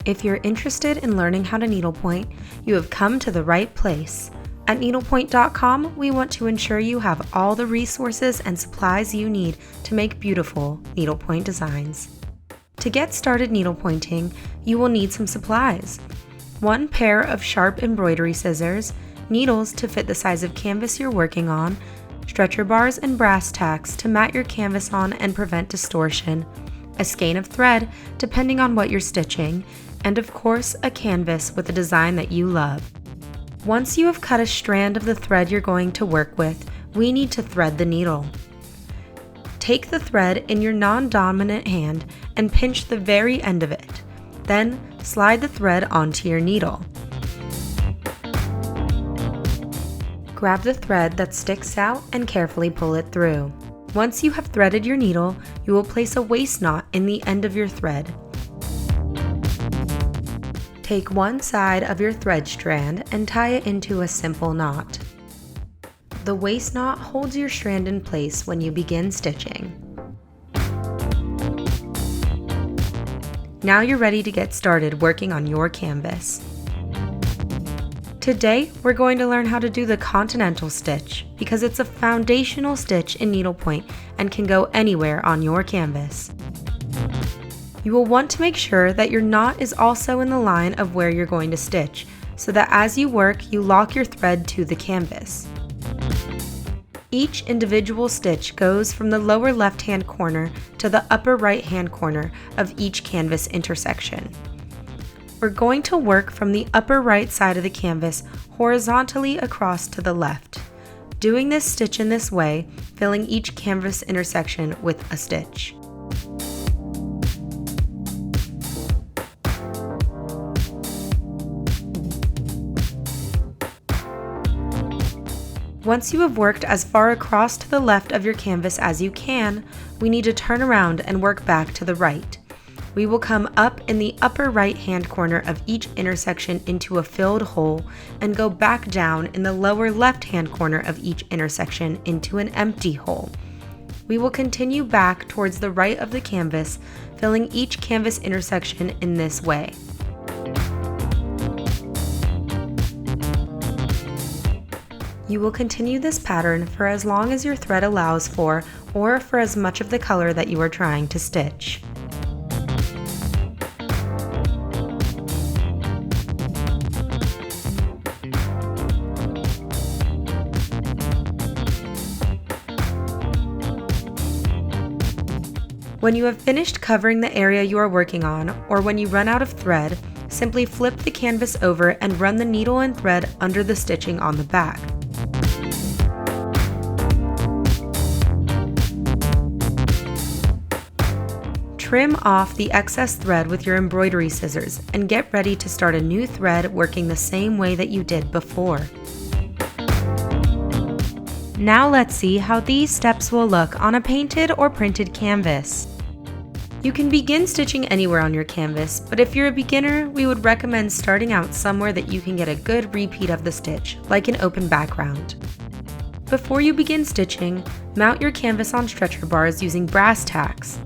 If you're interested in learning how to needlepoint, you have come to the right place. At Needlepoint.com, we want to ensure you have all the resources and supplies you need to make beautiful needlepoint designs. To get started needlepointing, you will need some supplies. 1 pair of sharp embroidery scissors, needles to fit the size of canvas you're working on, stretcher bars and brass tacks to mat your canvas on and prevent distortion, a skein of thread depending on what you're stitching, and of course a canvas with a design that you love. Once you have cut a strand of the thread you're going to work with, we need to thread the needle. Take the thread in your non-dominant hand and pinch the very end of it. Then slide the thread onto your needle. Grab the thread that sticks out and carefully pull it through. Once you have threaded your needle, you will place a waist knot in the end of your thread. Take one side of your thread strand and tie it into a simple knot. The waist knot holds your strand in place when you begin stitching. Now you're ready to get started working on your canvas. Today, we're going to learn how to do the Continental stitch because it's a foundational stitch in needlepoint and can go anywhere on your canvas. You will want to make sure that your knot is also in the line of where you're going to stitch, so that as you work, you lock your thread to the canvas. Each individual stitch goes from the lower left-hand corner to the upper right-hand corner of each canvas intersection. We're going to work from the upper right side of the canvas horizontally across to the left, doing this stitch in this way, filling each canvas intersection with a stitch. Once you have worked as far across to the left of your canvas as you can, we need to turn around and work back to the right. We will come up in the upper right-hand corner of each intersection into a filled hole and go back down in the lower left-hand corner of each intersection into an empty hole. We will continue back towards the right of the canvas, filling each canvas intersection in this way. You will continue this pattern for as long as your thread allows for, or for as much of the color that you are trying to stitch. When you have finished covering the area you are working on, or when you run out of thread, simply flip the canvas over and run the needle and thread under the stitching on the back. Trim off the excess thread with your embroidery scissors and get ready to start a new thread working the same way that you did before. Now let's see how these steps will look on a painted or printed canvas. You can begin stitching anywhere on your canvas, but if you're a beginner, we would recommend starting out somewhere that you can get a good repeat of the stitch, like an open background. Before you begin stitching, mount your canvas on stretcher bars using brass tacks.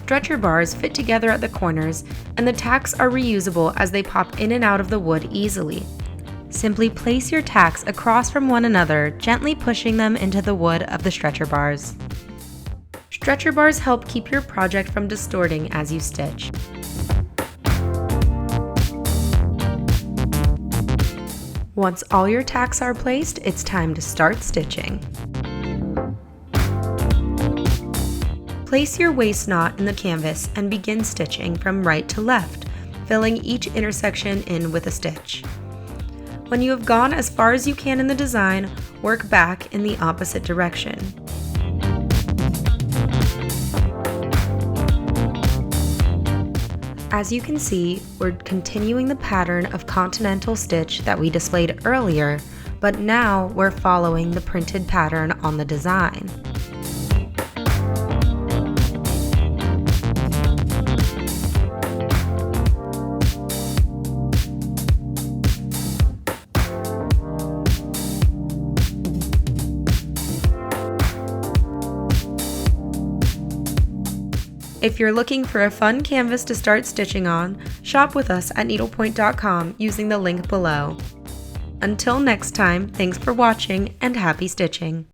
Stretcher bars fit together at the corners, and the tacks are reusable as they pop in and out of the wood easily. Simply place your tacks across from one another, gently pushing them into the wood of the stretcher bars. Stretcher bars help keep your project from distorting as you stitch. Once all your tacks are placed, it's time to start stitching. Place your waist knot in the canvas and begin stitching from right to left, filling each intersection in with a stitch. When you have gone as far as you can in the design, work back in the opposite direction. As you can see, we're continuing the pattern of Continental stitch that we displayed earlier, but now we're following the printed pattern on the design. If you're looking for a fun canvas to start stitching on, shop with us at Needlepoint.com using the link below. Until next time, thanks for watching and happy stitching!